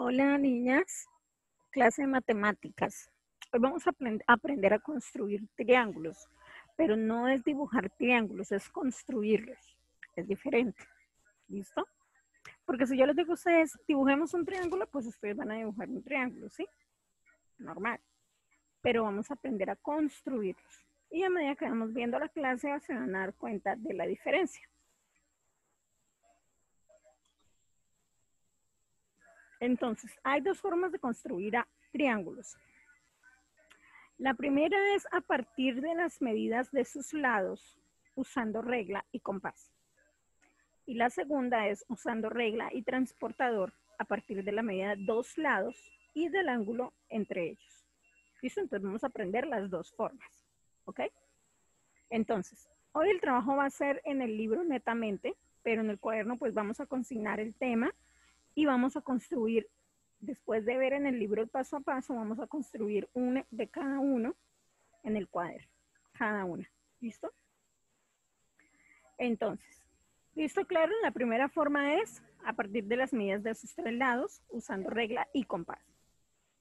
Hola niñas, clase de matemáticas. Hoy vamos a aprender a construir triángulos, pero no es dibujar triángulos, es construirlos. Es diferente, ¿listo? Porque si yo les digo a ustedes, dibujemos un triángulo, pues ustedes van a dibujar un triángulo, ¿sí? Normal. Pero vamos a aprender a construirlos. Y a medida que vamos viendo la clase, se van a dar cuenta de la diferencia. Entonces, hay dos formas de construir triángulos. La primera es a partir de las medidas de sus lados, usando regla y compás. Y la segunda es usando regla y transportador a partir de la medida de dos lados y del ángulo entre ellos. ¿Listo? Entonces vamos a aprender las dos formas. ¿Ok? Entonces, hoy el trabajo va a ser en el libro netamente, pero en el cuaderno pues vamos a consignar el tema y vamos a construir, después de ver en el libro el paso a paso, vamos a construir uno de cada uno en el cuaderno, cada una. ¿Listo? Entonces, ¿listo? Claro, la primera forma es a partir de las medidas de sus tres lados, usando regla y compás.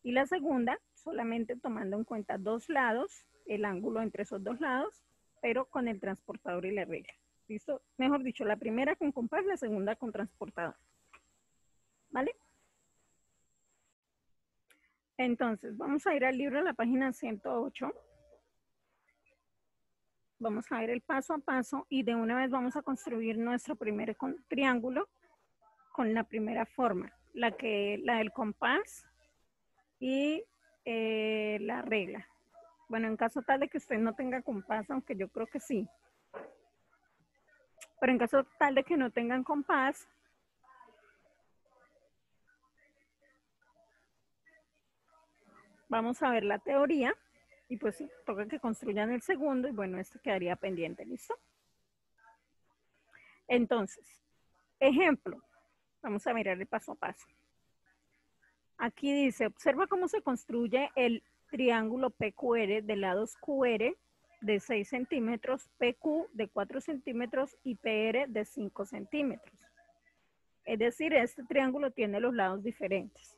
Y la segunda, solamente tomando en cuenta dos lados, el ángulo entre esos dos lados, pero con el transportador y la regla. ¿Listo? Mejor dicho, la primera con compás, la segunda con transportador. ¿Vale? Entonces, vamos a ir al libro a la página 108. Vamos a ver el paso a paso y de una vez vamos a construir nuestro primer triángulo con la primera forma, la del compás y la regla. Bueno, en caso tal de que usted no tenga compás, aunque yo creo que sí, pero en caso tal de que no tengan compás, vamos a ver la teoría y pues sí, toca que construyan el segundo y bueno, este quedaría pendiente, ¿listo? Entonces, ejemplo, vamos a mirar el paso a paso. Aquí dice, observa cómo se construye el triángulo PQR de lados QR de 6 centímetros, PQ de 4 centímetros y PR de 5 centímetros. Es decir, este triángulo tiene los lados diferentes.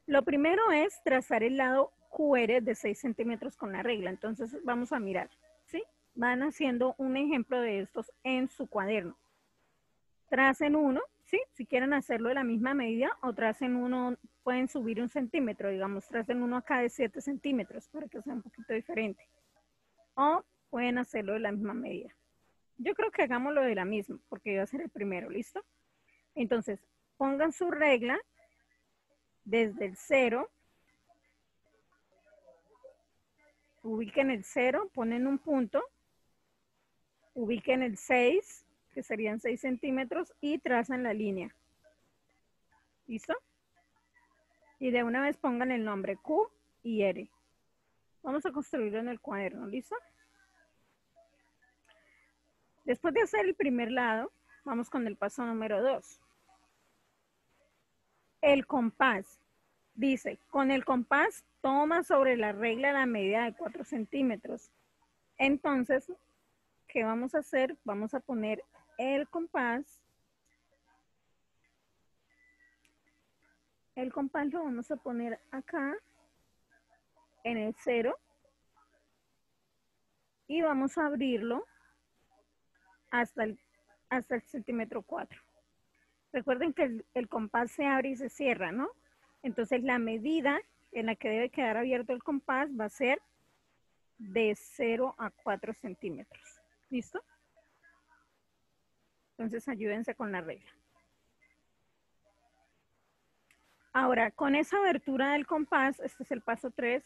Lo primero es trazar el lado QR de 6 centímetros con la regla. Entonces vamos a mirar, ¿sí? Van haciendo un ejemplo de estos en su cuaderno. Tracen uno, ¿sí? Si quieren hacerlo de la misma medida o tracen uno, pueden subir 1 centímetro, digamos, tracen uno acá de 7 centímetros para que sea un poquito diferente. O pueden hacerlo de la misma medida. Yo creo que hagámoslo de la misma porque va a ser el primero, ¿listo? Entonces, pongan su regla desde el 0, ubiquen el 0, ponen un punto, ubiquen el 6, que serían 6 centímetros, y trazan la línea. ¿Listo? Y de una vez pongan el nombre Q y R. Vamos a construirlo en el cuaderno, ¿listo? Después de hacer el primer lado, vamos con el paso número 2. El compás. Dice, con el compás toma sobre la regla la medida de 4 centímetros. Entonces, ¿qué vamos a hacer? Vamos a poner el compás. El compás lo vamos a poner acá, en el 0. Y vamos a abrirlo hasta el centímetro 4. Recuerden que el compás se abre y se cierra, ¿no? Entonces la medida en la que debe quedar abierto el compás va a ser de 0 a 4 centímetros. ¿Listo? Entonces ayúdense con la regla. Ahora, con esa abertura del compás, este es el paso 3,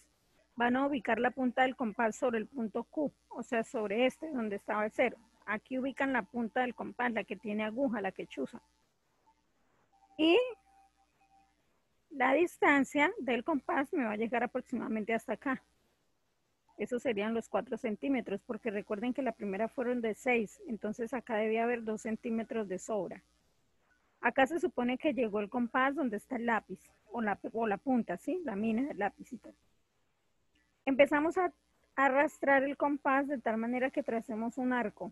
van a ubicar la punta del compás sobre el punto Q, o sea, sobre este, donde estaba el 0. Aquí ubican la punta del compás, la que tiene aguja, la que chuza. Y la distancia del compás me va a llegar aproximadamente hasta acá. Esos serían los 4 centímetros, porque recuerden que la primera fueron de 6, entonces acá debía haber 2 centímetros de sobra. Acá se supone que llegó el compás donde está el lápiz, o la punta, ¿sí? La mina del lápiz y todo. Empezamos a arrastrar el compás de tal manera que tracemos un arco.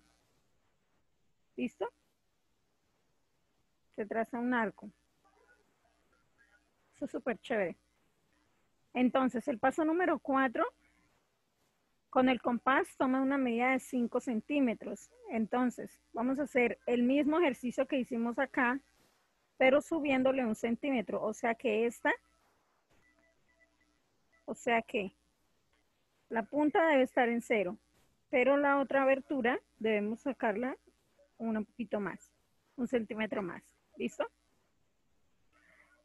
¿Listo? Se traza un arco. Eso es súper chévere. Entonces, el paso número 4, con el compás toma una medida de 5 centímetros. Entonces, vamos a hacer el mismo ejercicio que hicimos acá, pero subiéndole 1 centímetro. O sea que la punta debe estar en 0, pero la otra abertura debemos sacarla un poquito más, 1 centímetro más. ¿Listo?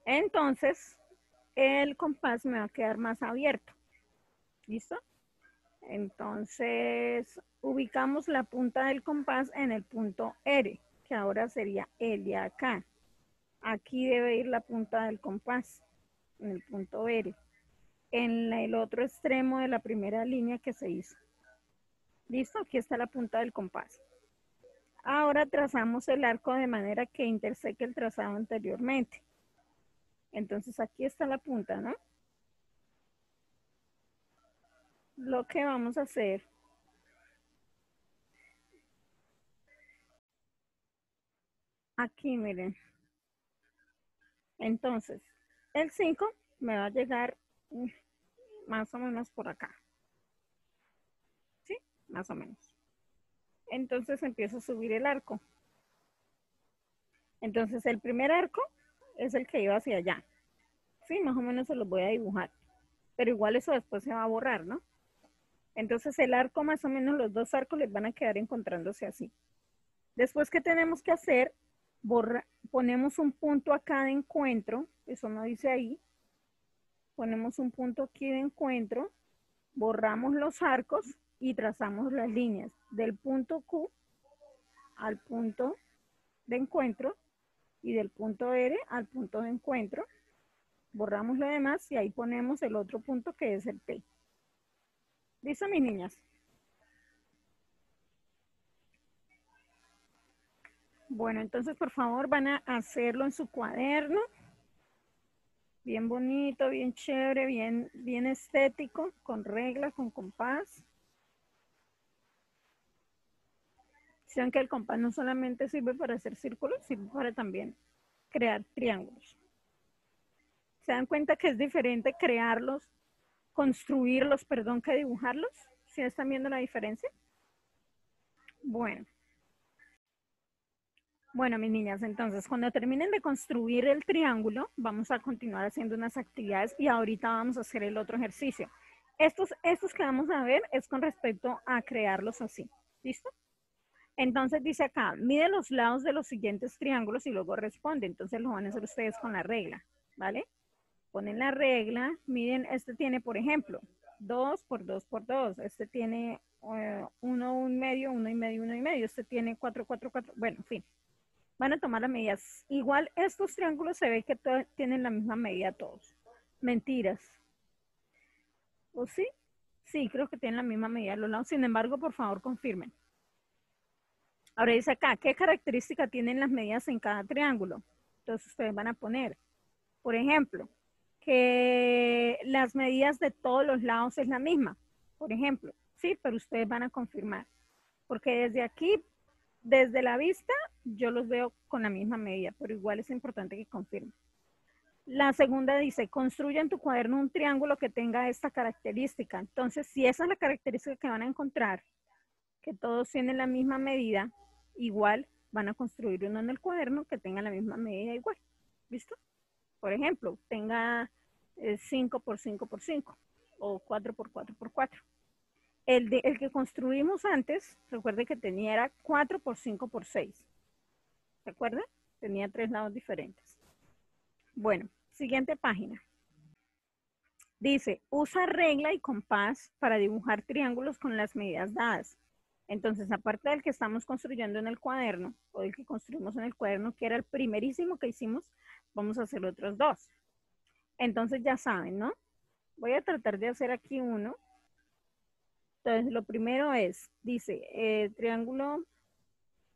Entonces, el compás me va a quedar más abierto. ¿Listo? Entonces, ubicamos la punta del compás en el punto R, que ahora sería el de acá. Aquí debe ir la punta del compás, en el punto R, en el otro extremo de la primera línea que se hizo. ¿Listo? Aquí está la punta del compás. Ahora trazamos el arco de manera que interseque el trazado anteriormente. Entonces aquí está la punta, ¿no? Lo que vamos a hacer aquí, miren. Entonces, el 5 me va a llegar más o menos por acá. ¿Sí? Más o menos. Entonces empiezo a subir el arco. Entonces el primer arco es el que iba hacia allá. Sí, más o menos se los voy a dibujar. Pero igual eso después se va a borrar, ¿no? Entonces el arco, más o menos los dos arcos les van a quedar encontrándose así. Después, ¿qué tenemos que hacer? Ponemos un punto acá de encuentro, eso no dice ahí. Ponemos un punto aquí de encuentro, borramos los arcos y trazamos las líneas del punto Q al punto de encuentro y del punto R al punto de encuentro. Borramos lo demás y ahí ponemos el otro punto que es el P. ¿Listo, mis niñas? Bueno, entonces por favor van a hacerlo en su cuaderno. Bien bonito, bien chévere, bien estético, con regla, con compás. Sean que el compás no solamente sirve para hacer círculos, sirve para también crear triángulos. ¿Se dan cuenta que es diferente crearlos, construirlos, perdón, que dibujarlos? ¿Sí están viendo la diferencia? Bueno. Bueno, mis niñas, entonces cuando terminen de construir el triángulo, vamos a continuar haciendo unas actividades y ahorita vamos a hacer el otro ejercicio. Estos que vamos a ver es con respecto a crearlos así. ¿Listo? Entonces dice acá, mide los lados de los siguientes triángulos y luego responde. Entonces lo van a hacer ustedes con la regla, ¿vale? Ponen la regla, miden, este tiene, por ejemplo, 2 por 2 por 2. Este tiene 1, 1 medio, 1 y medio, 1 y medio. Este tiene 4, 4, 4. Bueno, en fin. Van a tomar las medidas. Igual estos triángulos se ve que tienen la misma medida todos. Mentiras. ¿O sí? Sí, creo que tienen la misma medida los lados. Sin embargo, por favor, confirmen. Ahora dice acá, ¿qué característica tienen las medidas en cada triángulo? Entonces ustedes van a poner, por ejemplo, que las medidas de todos los lados es la misma. Por ejemplo, sí, pero ustedes van a confirmar. Porque desde aquí, desde la vista, yo los veo con la misma medida, pero igual es importante que confirmen. La segunda dice, construye en tu cuaderno un triángulo que tenga esta característica. Entonces, si esa es la característica que van a encontrar, que todos tienen la misma medida, igual van a construir uno en el cuaderno que tenga la misma medida igual. ¿Listo? Por ejemplo, tenga 5 por 5 por 5 o 4 por 4 por 4. El que construimos antes, recuerde que tenía era 4 por 5 por 6. ¿Se acuerdan? Tenía 3 lados diferentes. Bueno, siguiente página. Dice, usa regla y compás para dibujar triángulos con las medidas dadas. Entonces, aparte del que estamos construyendo en el cuaderno, o del que construimos en el cuaderno, que era el primerísimo que hicimos, vamos a hacer otros dos. Entonces, ya saben, ¿no? Voy a tratar de hacer aquí uno. Entonces, lo primero es, dice, triángulo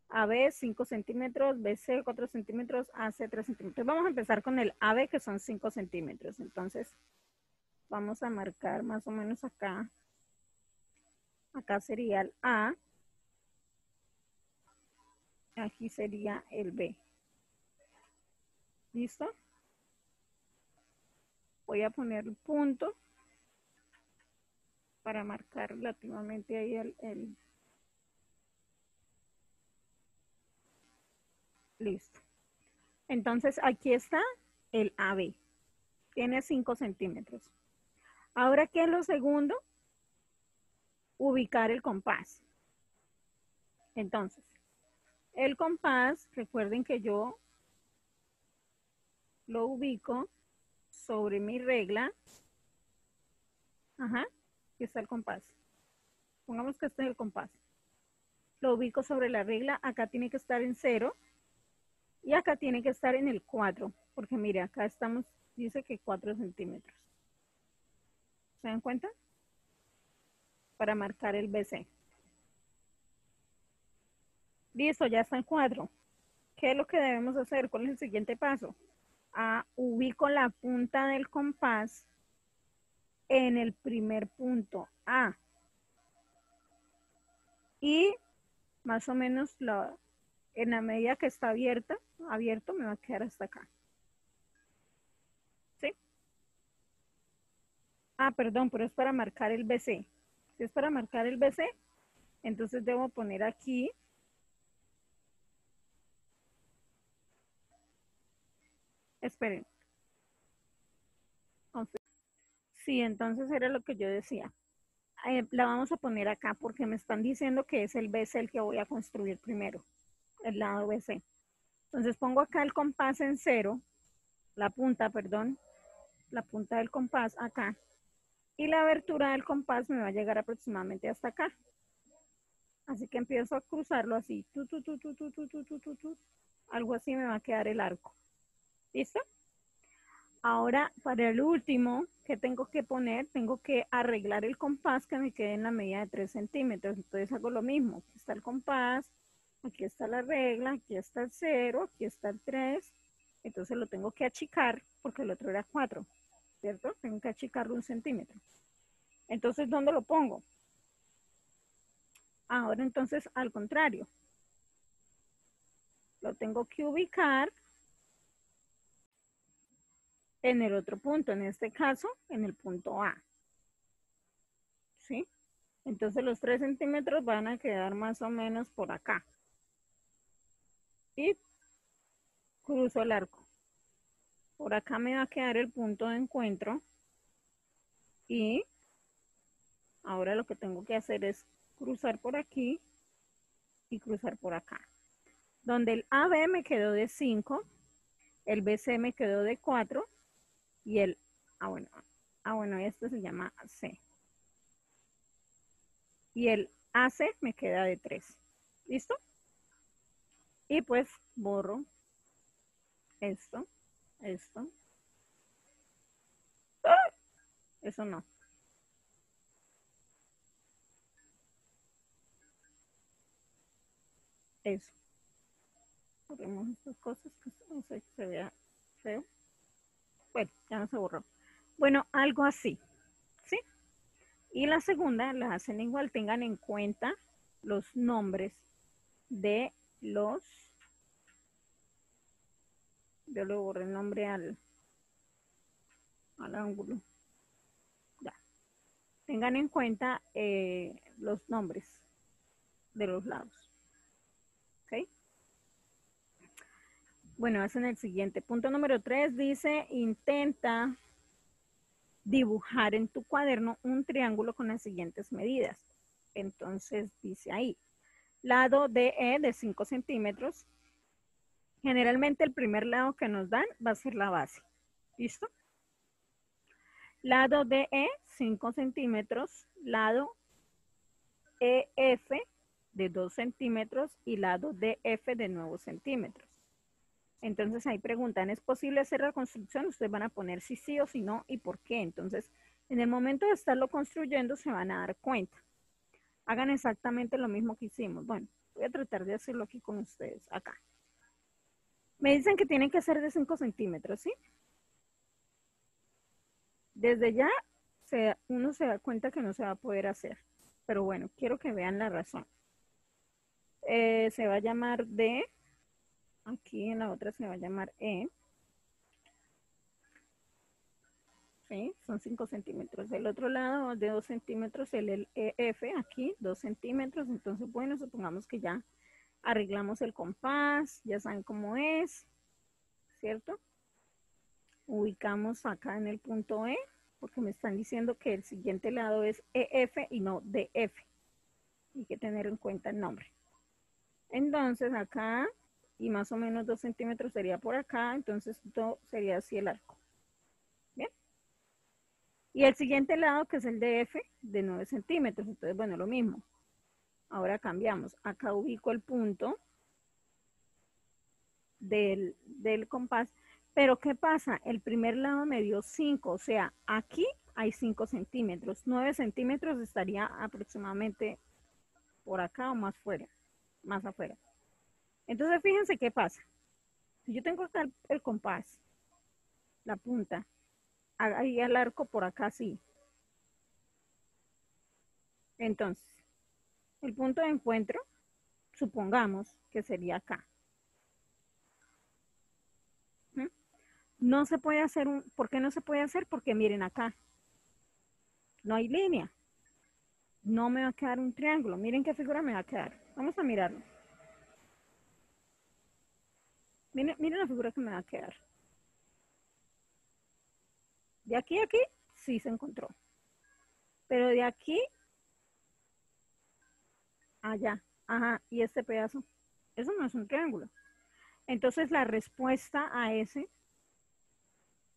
AB 5 centímetros, BC 4 centímetros, AC 3 centímetros. Vamos a empezar con el AB, que son 5 centímetros. Entonces, vamos a marcar más o menos acá. Acá sería el A. Aquí sería el B. ¿Listo? Voy a poner el punto para marcar relativamente ahí el... Listo. Entonces aquí está el AB. Tiene 5 centímetros. Ahora, ¿qué es lo segundo? Ubicar el compás. Entonces, el compás, recuerden que yo lo ubico sobre mi regla. Ajá, aquí está el compás. Pongamos que este es el compás. Lo ubico sobre la regla. Acá tiene que estar en 0 y acá tiene que estar en el 4. Porque mire, acá estamos, dice que 4 centímetros. ¿Se dan cuenta? Para marcar el BC. Listo, ya está en 4. ¿Qué es lo que debemos hacer? ¿Cuál es el siguiente paso? Ubico la punta del compás en el primer punto A. Y más o menos en la medida que está abierto me va a quedar hasta acá. ¿Sí? Perdón, pero es para marcar el BC. Si es para marcar el BC, entonces debo poner aquí. Esperen. Sí, entonces era lo que yo decía. La vamos a poner acá porque me están diciendo que es el BC el que voy a construir primero, el lado BC. Entonces pongo acá el compás en 0, la punta, perdón, la punta del compás acá. Y la abertura del compás me va a llegar aproximadamente hasta acá. Así que empiezo a cruzarlo así. Algo así me va a quedar el arco. ¿Listo? Ahora, para el último, ¿qué tengo que poner? Tengo que arreglar el compás que me quede en la medida de 3 centímetros. Entonces hago lo mismo. Aquí está el compás, aquí está la regla, aquí está el 0, aquí está el 3. Entonces lo tengo que achicar porque el otro era 4, ¿cierto? Tengo que achicarlo 1 centímetro. Entonces, ¿dónde lo pongo? Ahora entonces al contrario. Lo tengo que ubicar en el otro punto, en este caso, en el punto A. ¿Sí? Entonces los 3 centímetros van a quedar más o menos por acá. Y cruzo el arco. Por acá me va a quedar el punto de encuentro. Y ahora lo que tengo que hacer es cruzar por aquí y cruzar por acá. Donde el AB me quedó de 5, el BC me quedó de 4 y el, bueno, este se llama C. Y el AC me queda de 3. ¿Listo? Y pues borro esto, esto. ¡Ah! Eso no. Eso. Borremos estas cosas que no sé que se vea feo. Bueno, ya no se borró. Bueno, algo así. ¿Sí? Y la segunda la hacen igual. Tengan en cuenta los nombres de los... Yo le borré el nombre al ángulo. Ya. Tengan en cuenta los nombres de los lados. ¿Ok? Bueno, hacen el siguiente. Punto número 3 dice, intenta dibujar en tu cuaderno un triángulo con las siguientes medidas. Entonces dice ahí, lado DE de 5 centímetros. Generalmente el primer lado que nos dan va a ser la base. ¿Listo? Lado DE 5 centímetros, lado EF de 2 centímetros y lado DF de 9 centímetros. Entonces ahí preguntan, ¿es posible hacer la construcción? Ustedes van a poner si sí o si no y por qué. Entonces, en el momento de estarlo construyendo se van a dar cuenta. Hagan exactamente lo mismo que hicimos. Bueno, voy a tratar de hacerlo aquí con ustedes, acá. Me dicen que tienen que ser de 5 centímetros, ¿sí? Desde ya uno se da cuenta que no se va a poder hacer. Pero bueno, quiero que vean la razón. Se va a llamar D. Aquí en la otra se va a llamar E. ¿sí? Son 5 centímetros. Del otro lado de 2 centímetros el EF, aquí 2 centímetros. Entonces, bueno, supongamos que ya arreglamos el compás, ya saben cómo es, ¿cierto? Ubicamos acá en el punto E, porque me están diciendo que el siguiente lado es EF y no DF. Hay que tener en cuenta el nombre. Entonces acá, y más o menos 2 centímetros sería por acá, entonces esto sería así el arco. Bien. Y el siguiente lado, que es el DF, de 9 centímetros. Entonces, bueno, lo mismo. Ahora cambiamos. Acá ubico el punto del compás. Pero, ¿qué pasa? El primer lado me dio 5. O sea, aquí hay 5 centímetros. 9 centímetros estaría aproximadamente por acá o más fuera. Más afuera. Entonces, fíjense qué pasa. Si yo tengo acá el compás, la punta, ahí el arco por acá sí. Entonces, el punto de encuentro, supongamos que sería acá. No se puede hacer ¿por qué no se puede hacer? Porque miren acá, no hay línea. No me va a quedar un triángulo. Miren qué figura me va a quedar. Vamos a mirarlo. Miren la figura que me va a quedar. De aquí a aquí, sí se encontró. Pero de aquí allá, ajá, y este pedazo, eso no es un triángulo. Entonces la respuesta a ese,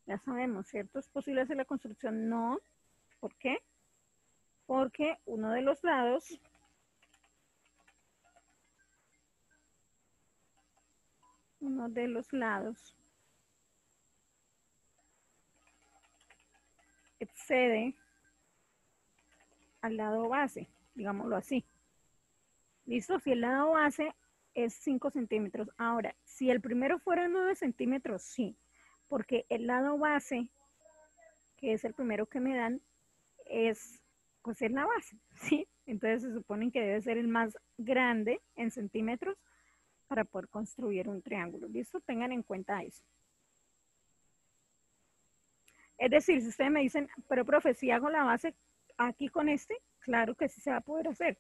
ya sabemos, ¿cierto? ¿Es posible hacer la construcción? No. ¿Por qué? Porque uno de los lados excede al lado base, digámoslo así. ¿Listo? Si el lado base es 5 centímetros. Ahora, si el primero fuera 9 centímetros, sí, porque el lado base, que es el primero que me dan, pues es la base, ¿sí? Entonces se supone que debe ser el más grande en centímetros para poder construir un triángulo. ¿Listo? Tengan en cuenta eso. Es decir, si ustedes me dicen, pero profe, si hago la base aquí con este, claro que sí se va a poder hacer.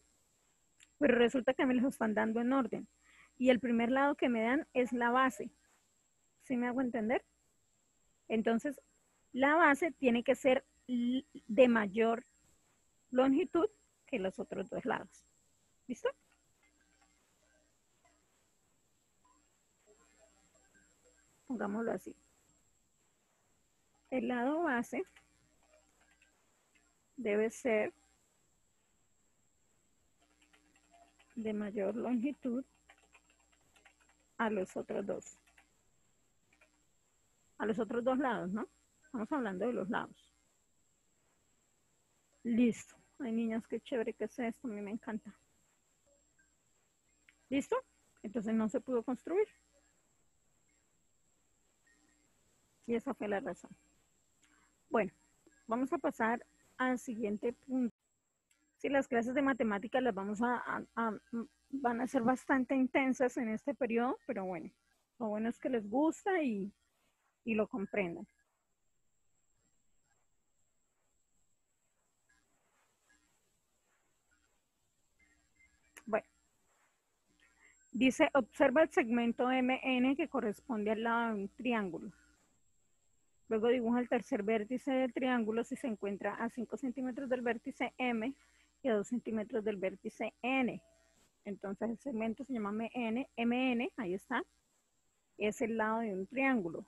Pero resulta que me los están dando en orden. Y el primer lado que me dan es la base. ¿Sí me hago entender? Entonces, la base tiene que ser de mayor longitud que los otros dos lados. ¿Listo? Pongámoslo así. El lado base debe ser de mayor longitud a los otros dos. A los otros dos lados, ¿no? Estamos hablando de los lados. Listo. Ay, niñas, qué chévere que es esto. A mí me encanta. ¿Listo? Entonces no se pudo construir. Y esa fue la razón. Bueno, vamos a pasar al siguiente punto. Sí, las clases de matemáticas las van a ser bastante intensas en este periodo, pero bueno, lo bueno es que les gusta y lo comprendan. Bueno, dice, observa el segmento MN que corresponde al lado de un triángulo. Luego dibuja el tercer vértice del triángulo si se encuentra a 5 centímetros del vértice M y a 2 centímetros del vértice N. Entonces el segmento se llama MN, ahí está, es el lado de un triángulo.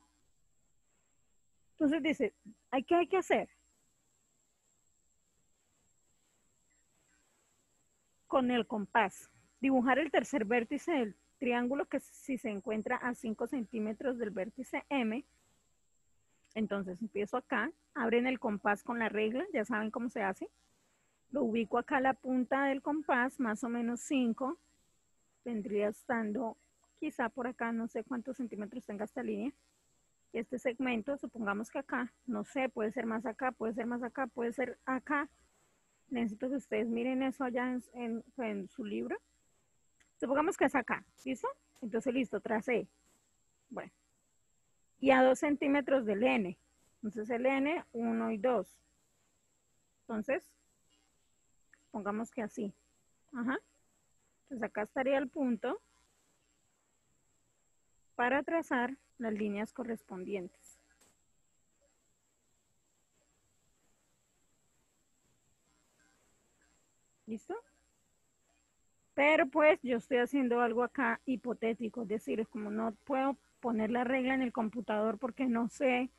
Entonces dice, ¿qué hay que hacer? Con el compás, dibujar el tercer vértice del triángulo que si se encuentra a 5 centímetros del vértice M. Entonces empiezo acá, abren el compás con la regla, ya saben cómo se hace. Lo ubico acá a la punta del compás, más o menos 5. Vendría estando quizá por acá, no sé cuántos centímetros tenga esta línea. Este segmento, supongamos que acá, no sé, puede ser más acá, puede ser más acá, puede ser acá. Necesito que ustedes miren eso allá en su libro. Supongamos que es acá, ¿listo? Entonces, listo, tracé. Bueno. Y a 2 centímetros del N. Entonces el N, 1 y 2. Entonces, pongamos que así. Ajá. Entonces acá estaría el punto para trazar las líneas correspondientes. ¿Listo? Pero pues yo estoy haciendo algo acá hipotético, es decir, como no puedo poner la regla en el computador porque no sé,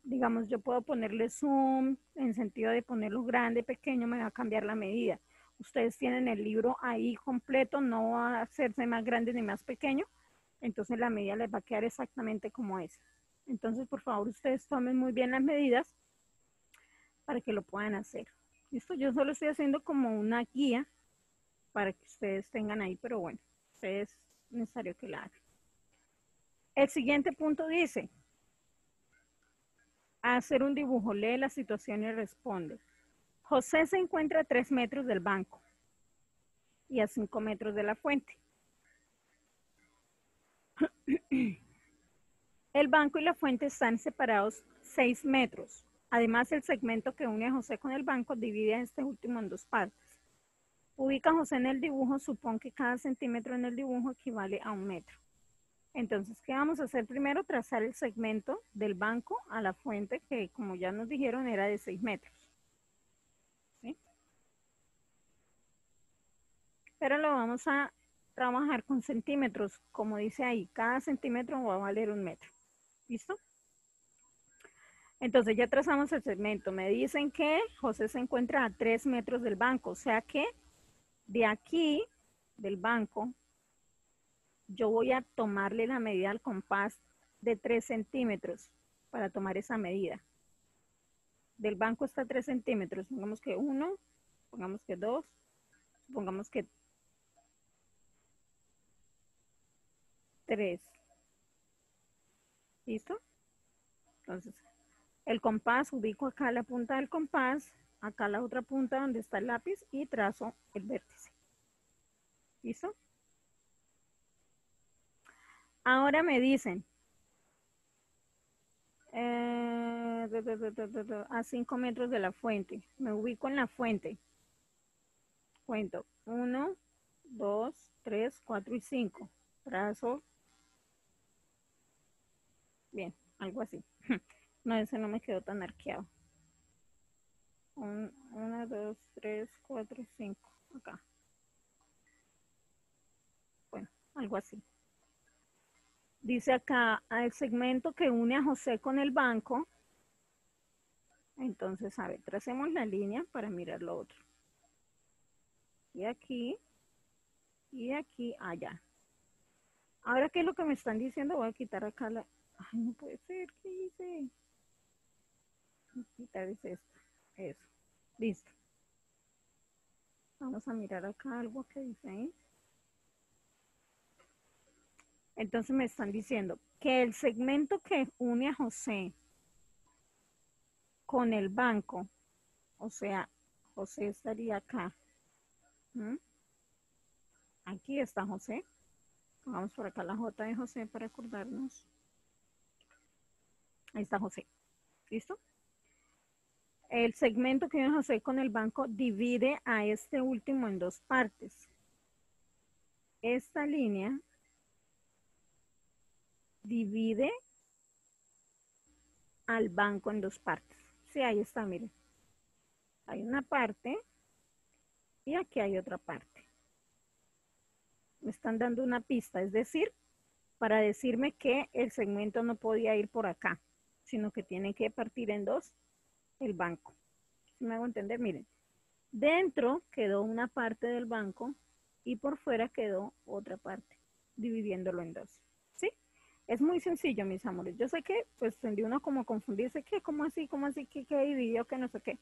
digamos, yo puedo ponerle zoom en sentido de ponerlo grande, pequeño, me va a cambiar la medida. Ustedes tienen el libro ahí completo, no va a hacerse más grande ni más pequeño, entonces la medida les va a quedar exactamente como es. Entonces, por favor, ustedes tomen muy bien las medidas para que lo puedan hacer. ¿Listo? Yo solo estoy haciendo como una guía para que ustedes tengan ahí, pero bueno, es necesario que la hagan. El siguiente punto dice, hacer un dibujo, lee la situación y responde. José se encuentra a 3 metros del banco y a 5 metros de la fuente. El banco y la fuente están separados 6 metros. Además, el segmento que une a José con el banco divide a este último en 2 partes. Ubica a José en el dibujo, supón que cada centímetro en el dibujo equivale a 1 metro. Entonces, ¿qué vamos a hacer primero? Trazar el segmento del banco a la fuente, que como ya nos dijeron era de 6 metros. ¿Sí? Pero lo vamos a trabajar con centímetros, como dice ahí, cada centímetro va a valer 1 metro. ¿Listo? Entonces ya trazamos el segmento. Me dicen que José se encuentra a 3 metros del banco, o sea que de aquí, del banco, yo voy a tomarle la medida al compás de 3 centímetros para tomar esa medida. Del banco está 3 centímetros, pongamos que 1, pongamos que 2, pongamos que 3. ¿Listo? Entonces, el compás, ubico acá la punta del compás, acá la otra punta donde está el lápiz y trazo el vértice. ¿Listo? Ahora me dicen, a 5 metros de la fuente. Me ubico en la fuente. Cuento 1, 2, 3, 4 y 5. Trazo. Bien, algo así. No, ese no me quedó tan arqueado. 1, 2, 3, 4, 5. Acá. Bueno, algo así. Dice acá, el segmento que une a José con el banco. Entonces, a ver, tracemos la línea para mirar lo otro. Y aquí, allá. Ahora, ¿qué es lo que me están diciendo? Voy a quitar acá la... Ay, no puede ser, ¿qué hice? Voy a quitar esto. Eso, listo. Vamos a mirar acá algo que dice ahí. Entonces me están diciendo que el segmento que une a José con el banco, o sea, José estaría acá. ¿Mm? Aquí está José. Vamos por acá la J de José para acordarnos. Ahí está José. ¿Listo? El segmento que une a José con el banco divide a este último en 2 partes. Esta línea divide al banco en 2 partes. Sí, ahí está, miren. Hay una parte y aquí hay otra parte. Me están dando una pista, es decir, para decirme que el segmento no podía ir por acá, sino que tiene que partir en 2 el banco. ¿Sí me hago entender? Miren, dentro quedó una parte del banco y por fuera quedó otra parte, dividiéndolo en 2. ¿Sí? Es muy sencillo, mis amores. Yo sé que pues tendría uno como confundirse, ¿qué? ¿Cómo así? ¿Cómo así? ¿Qué dividió? ¿Qué no sé qué?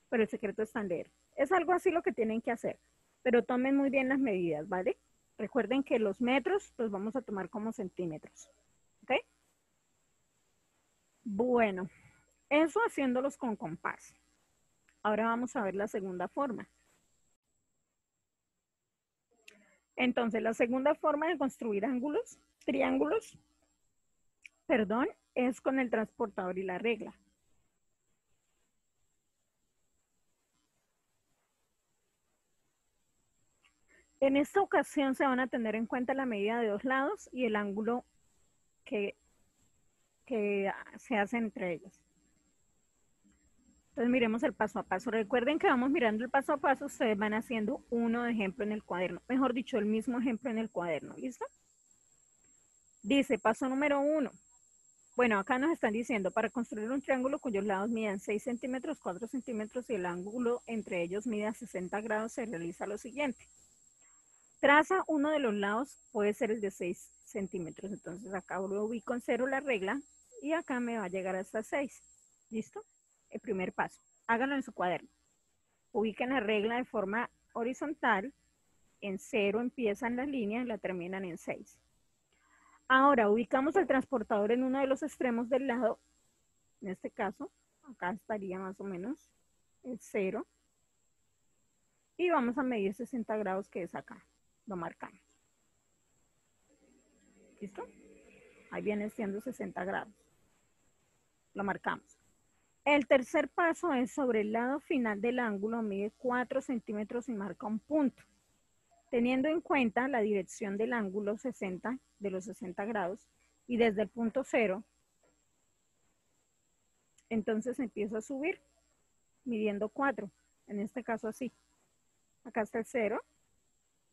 Pero el secreto está en leer. Es algo así lo que tienen que hacer, pero tomen muy bien las medidas, ¿vale? Recuerden que los metros los vamos a tomar como centímetros, ¿ok? Bueno, eso haciéndolos con compás. Ahora vamos a ver la segunda forma. Entonces, la segunda forma de construir triángulos, perdón, es con el transportador y la regla. En esta ocasión se van a tener en cuenta la medida de dos lados y el ángulo que se hace entre ellos. Entonces miremos el paso a paso. Recuerden que vamos mirando el paso a paso, ustedes van haciendo uno de ejemplo en el cuaderno. Mejor dicho, el mismo ejemplo en el cuaderno, ¿listo? Dice, paso número 1. Bueno, acá nos están diciendo, para construir un triángulo cuyos lados midan 6 centímetros, 4 centímetros y el ángulo entre ellos mida 60 grados, se realiza lo siguiente. Traza uno de los lados, puede ser el de 6 centímetros. Entonces acá lo ubico en 0 la regla y acá me va a llegar hasta 6. ¿Listo? El primer paso. Háganlo en su cuaderno. Ubiquen la regla de forma horizontal. En 0 empiezan las líneas y la terminan en 6. Ahora ubicamos el transportador en uno de los extremos del lado. En este caso, acá estaría más o menos el 0. Y vamos a medir 60 grados, que es acá. Lo marcamos. ¿Listo? Ahí viene siendo 60 grados. Lo marcamos. El tercer paso es sobre el lado final del ángulo, mide 4 centímetros y marca un punto. Teniendo en cuenta la dirección del ángulo 60, de los 60 grados, y desde el punto 0, entonces empiezo a subir, midiendo 4, en este caso así. Acá está el 0,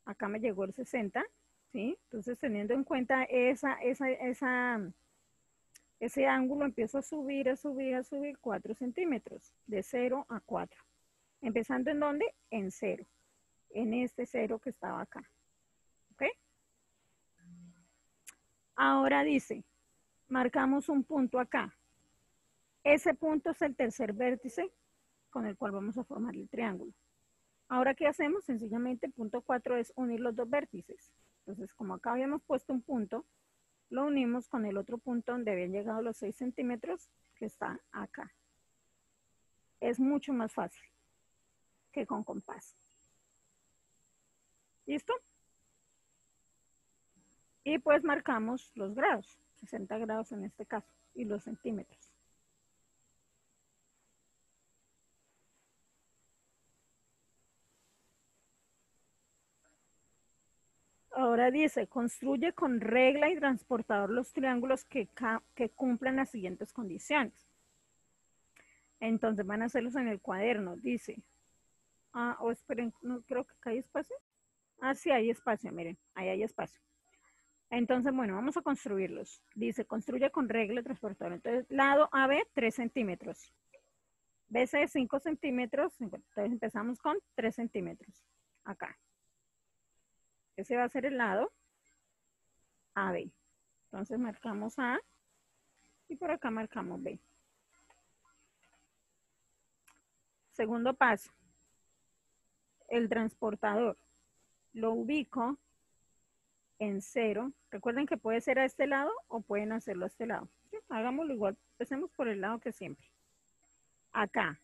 acá me llegó el 60, ¿sí? Entonces teniendo en cuenta ese ángulo, empiezo a subir 4 centímetros, de 0 a 4. ¿Empezando en dónde? En 0. En este 0 que estaba acá. ¿Ok? Ahora dice, marcamos un punto acá. Ese punto es el tercer vértice con el cual vamos a formar el triángulo. Ahora, ¿qué hacemos? Sencillamente, el punto 4 es unir los dos vértices. Entonces, como acá habíamos puesto un punto, lo unimos con el otro punto donde habían llegado los 6 centímetros, que está acá. Es mucho más fácil que con compás. ¿Listo? Y pues marcamos los grados, 60 grados en este caso, y los centímetros. Ahora dice, construye con regla y transportador los triángulos que cumplan las siguientes condiciones. Entonces van a hacerlos en el cuaderno, dice. Esperen, no creo que acá hay espacio. Sí, hay espacio, miren, ahí hay espacio. Entonces, bueno, vamos a construirlos. Dice, construye con regla y transportador. Entonces, lado AB, 3 centímetros. BC, 5 centímetros. Entonces, empezamos con 3 centímetros. Acá. Ese va a ser el lado AB. Entonces, marcamos A y por acá marcamos B. Segundo paso. El transportador. Lo ubico en 0. Recuerden que puede ser a este lado o pueden hacerlo a este lado. ¿Sí? Hagámoslo igual. Empecemos por el lado que siempre. Acá.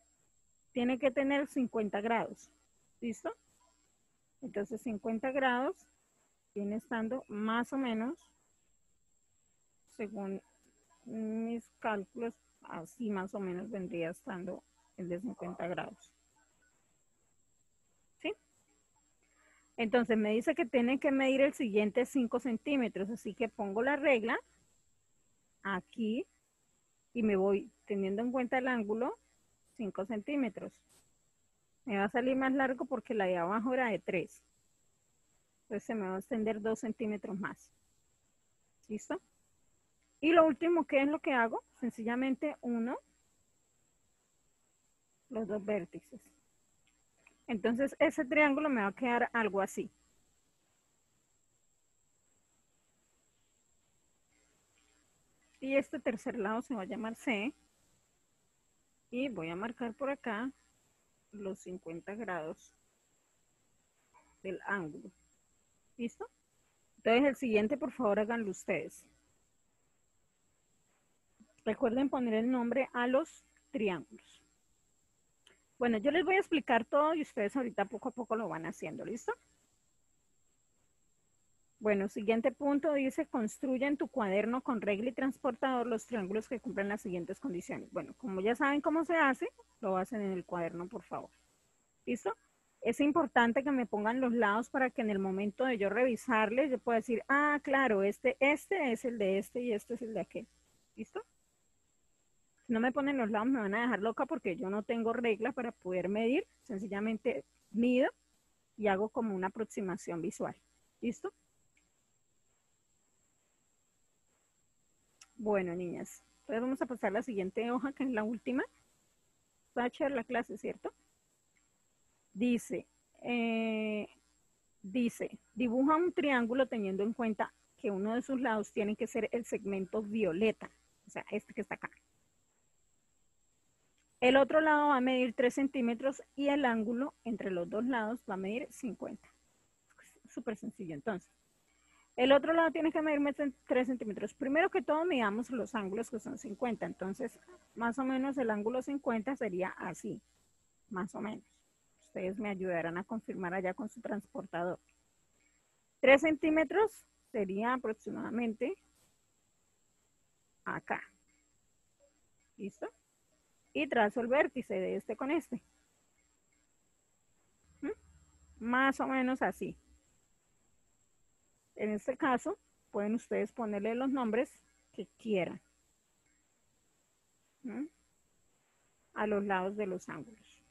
Tiene que tener 50 grados. ¿Listo? Entonces 50 grados viene estando más o menos, según mis cálculos, así más o menos vendría estando el de 50 grados. ¿Sí? Entonces me dice que tiene que medir el siguiente 5 centímetros, así que pongo la regla aquí y me voy teniendo en cuenta el ángulo 5 centímetros. Me va a salir más largo porque la de abajo era de 3. Entonces se me va a extender 2 centímetros más. ¿Listo? Y lo último, ¿qué es lo que hago? Sencillamente uno los dos vértices. Entonces ese triángulo me va a quedar algo así. Y este tercer lado se va a llamar C. Y voy a marcar por acá los 50 grados del ángulo. ¿Listo? Entonces el siguiente, por favor, háganlo ustedes. Recuerden poner el nombre a los triángulos. Bueno, yo les voy a explicar todo y ustedes ahorita poco a poco lo van haciendo. ¿Listo? Bueno, siguiente punto dice, construye en tu cuaderno con regla y transportador los triángulos que cumplen las siguientes condiciones. Bueno, como ya saben cómo se hace, lo hacen en el cuaderno, por favor. ¿Listo? Es importante que me pongan los lados para que en el momento de yo revisarles, yo pueda decir, ah, claro, este es el de este y este es el de aquel. ¿Listo? Si no me ponen los lados me van a dejar loca porque yo no tengo reglas para poder medir. Sencillamente mido y hago como una aproximación visual. ¿Listo? Bueno, niñas. Entonces vamos a pasar a la siguiente hoja, que es la última. Va a echar la clase, ¿cierto? Dice, eh, dibuja un triángulo teniendo en cuenta que uno de sus lados tiene que ser el segmento violeta, o sea, este que está acá. El otro lado va a medir 3 centímetros y el ángulo entre los dos lados va a medir 50. Súper sencillo, entonces. El otro lado tiene que medir 3 centímetros. Primero que todo, midamos los ángulos que son 50. Entonces, más o menos el ángulo 50 sería así, más o menos. Ustedes me ayudarán a confirmar allá con su transportador. 3 centímetros sería aproximadamente acá. ¿Listo? Y trazo el vértice de este con este. ¿Mm? Más o menos así. En este caso, pueden ustedes ponerle los nombres que quieran. ¿Mm? A los lados de los ángulos.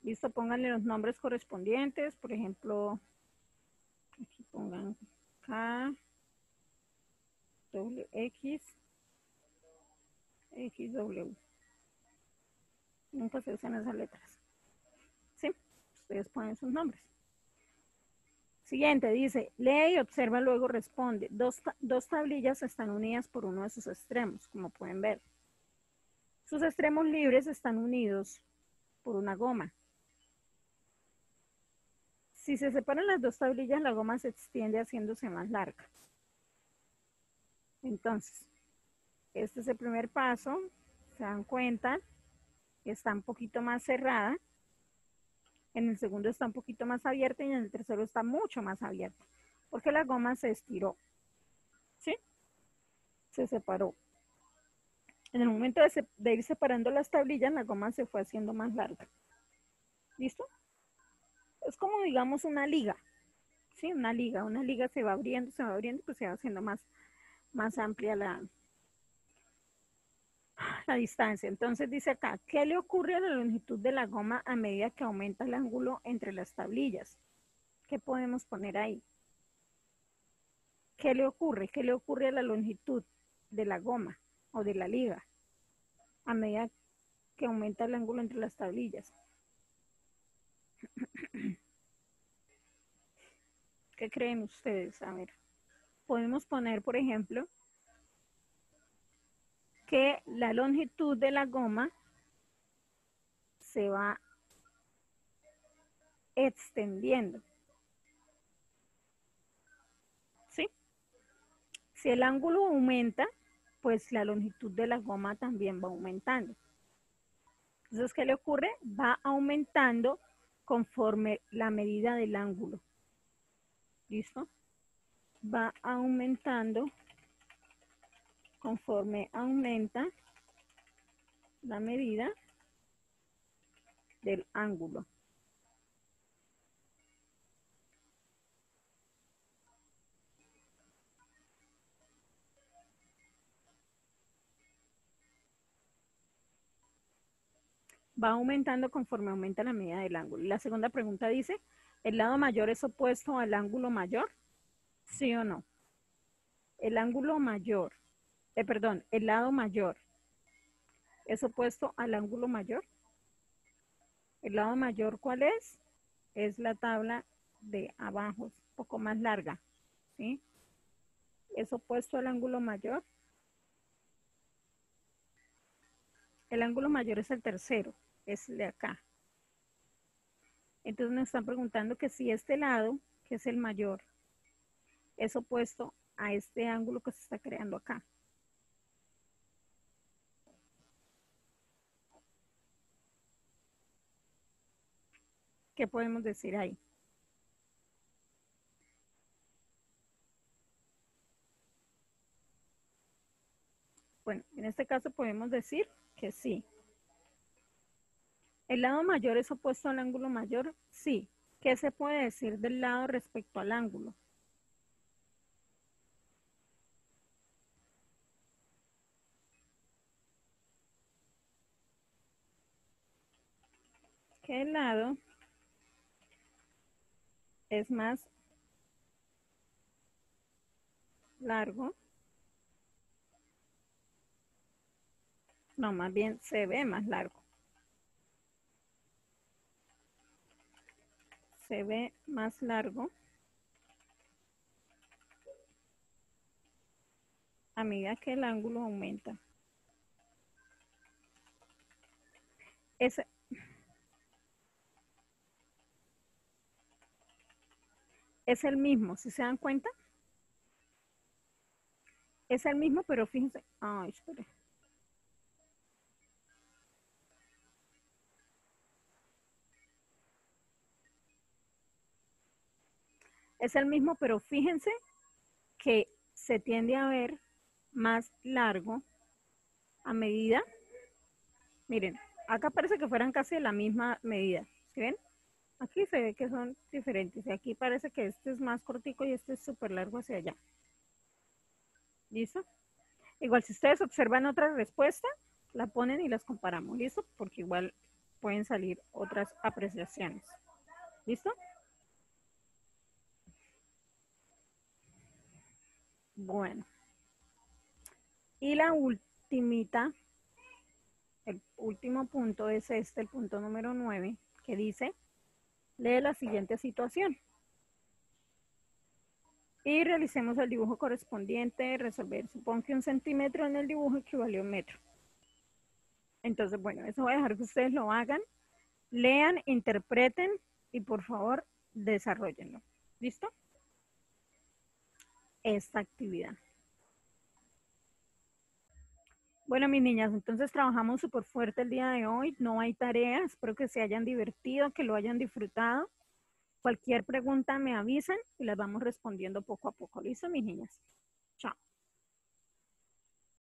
Listo, pónganle los nombres correspondientes. Por ejemplo, aquí pongan K, WX, XW. Nunca se usan esas letras. ¿Sí? Ustedes ponen sus nombres. Siguiente, dice, lee y observa, luego responde. Dos tablillas están unidas por uno de sus extremos, como pueden ver. Sus extremos libres están unidos por una goma. Si se separan las dos tablillas, la goma se extiende haciéndose más larga. Entonces, este es el primer paso. Se dan cuenta, está un poquito más cerrada. En el segundo está un poquito más abierta y en el tercero está mucho más abierta, porque la goma se estiró. ¿Sí? Se separó. En el momento de ir separando las tablillas, la goma se fue haciendo más larga. ¿Listo? Es como, digamos, una liga. ¿Sí? Una liga se va abriendo, pues se va haciendo más amplia la distancia. Entonces dice acá, ¿qué le ocurre a la longitud de la goma a medida que aumenta el ángulo entre las tablillas? ¿Qué podemos poner ahí? ¿Qué le ocurre? ¿Qué le ocurre a la longitud de la goma o de la liga a medida que aumenta el ángulo entre las tablillas? ¿Qué creen ustedes? A ver, podemos poner, por ejemplo, que la longitud de la goma se va extendiendo. ¿Sí? Si el ángulo aumenta, pues la longitud de la goma también va aumentando. Entonces, ¿qué le ocurre? Va aumentando conforme la medida del ángulo. ¿Listo? Va aumentando conforme aumenta la medida del ángulo. Va aumentando conforme aumenta la medida del ángulo. La segunda pregunta dice, ¿el lado mayor es opuesto al ángulo mayor? ¿Sí o no? El ángulo mayor, perdón, el lado mayor es opuesto al ángulo mayor. ¿El lado mayor cuál es? Es la tabla de abajo, es un poco más larga, ¿sí? Es opuesto al ángulo mayor. El ángulo mayor es el tercero, es el de acá. Entonces nos están preguntando que si este lado, que es el mayor, es opuesto a este ángulo que se está creando acá. ¿Qué podemos decir ahí? Bueno, en este caso podemos decir que sí. ¿El lado mayor es opuesto al ángulo mayor? Sí. ¿Qué se puede decir del lado respecto al ángulo? ¿Qué lado es más largo? No, más bien se ve más largo. Se ve más largo a medida que el ángulo aumenta. Es, es el mismo, si se dan cuenta. Es el mismo, pero fíjense. Ay, espere. Es el mismo, pero fíjense que se tiende a ver más largo a medida. Miren, acá parece que fueran casi de la misma medida. ¿Sí ven? Aquí se ve que son diferentes. Y aquí parece que este es más cortico y este es súper largo hacia allá. ¿Listo? Igual si ustedes observan otra respuesta, la ponen y las comparamos. ¿Listo? Porque igual pueden salir otras apreciaciones. ¿Listo? Bueno. Y la ultimita, el último punto es este, el punto número 9, que dice, lee la siguiente situación. Y realicemos el dibujo correspondiente, resolver. Supongo que 1 centímetro en el dibujo equivale a 1 metro. Entonces, bueno, eso voy a dejar que ustedes lo hagan, lean, interpreten y por favor desarrollenlo. ¿Listo? Esta actividad. Bueno, mis niñas, entonces trabajamos súper fuerte el día de hoy. No hay tareas. Espero que se hayan divertido, que lo hayan disfrutado. Cualquier pregunta me avisan y las vamos respondiendo poco a poco. ¿Listo, mis niñas? Chao.